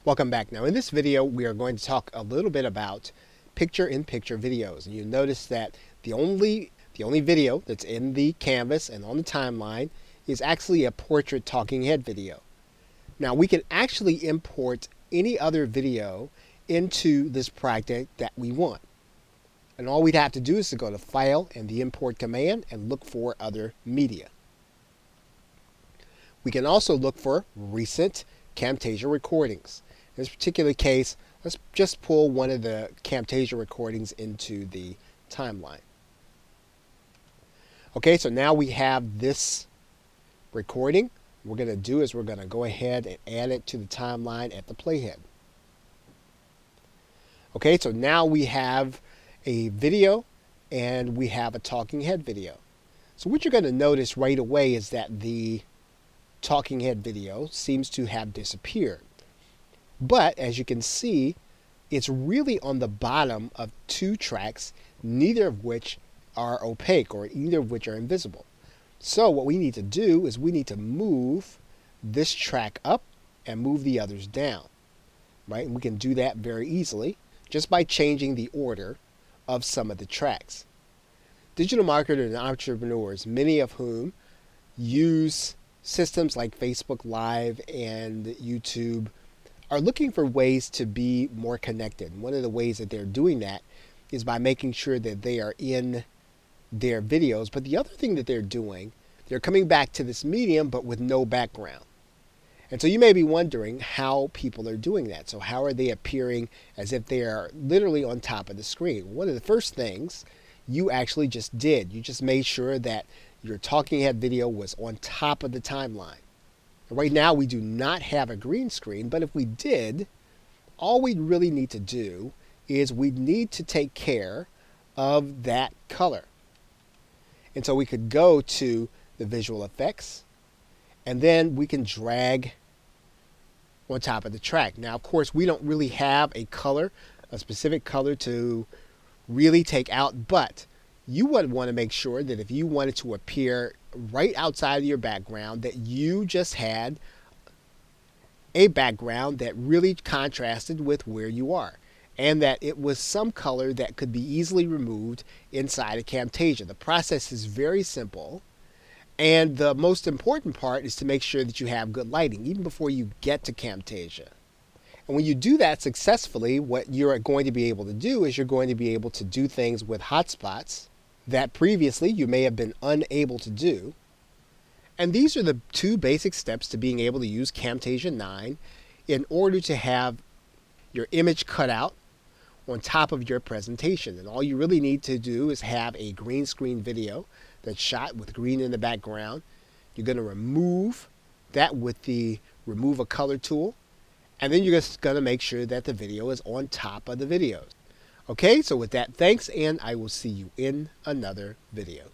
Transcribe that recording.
Welcome back. Now in this video we are going to talk a little bit about picture-in-picture videos, and you notice that the only video that's in the canvas and on the timeline is actually a portrait talking head video. Now we can actually import any other video into this project that we want, and all we'd have to do is to go to File and the Import command and look for other media. We can also look for recent Camtasia recordings. In this particular case, let's just pull one of the Camtasia recordings into the timeline. Okay, so now we have this recording. What we're going to do is we're going to go ahead and add it to the timeline at the playhead. Okay, so now we have a video and we have a talking head video. So what you're going to notice right away is that the talking head video seems to have disappeared. But as you can see, it's really on the bottom of two tracks, neither of which are opaque or either of which are invisible. So what we need to do is we need to move this track up and move the others down. Right? And we can do that very easily just by changing the order of some of the tracks. Digital marketers and entrepreneurs, many of whom use systems like Facebook Live and YouTube, are looking for ways to be more connected. And one of the ways that they're doing that is by making sure that they are in their videos. But the other thing that they're doing, they're coming back to this medium but with no background. And so you may be wondering how people are doing that. So how are they appearing as if they are literally on top of the screen? One of the first things you actually just did, you just made sure that your talking head video was on top of the timeline. Right now we do not have a green screen, but if we did, all we really need to do is we need to take care of that color. And so we could go to the visual effects, and then we can drag on top of the track. Now, of course, we don't really have a color, a specific color to really take out, but you would want to make sure that if you wanted to appear right outside of your background, that you just had a background that really contrasted with where you are, and that it was some color that could be easily removed inside of Camtasia. The process is very simple, and the most important part is to make sure that you have good lighting even before you get to Camtasia. And when you do that successfully, what you're going to be able to do is you're going to be able to do things with hotspots that previously you may have been unable to do. And these are the two basic steps to being able to use Camtasia 9 in order to have your image cut out on top of your presentation. And all you really need to do is have a green screen video that's shot with green in the background. You're going to remove that with the Remove a Color tool. And then you're just going to make sure that the video is on top of the videos. Okay, so with that, thanks, and I will see you in another video.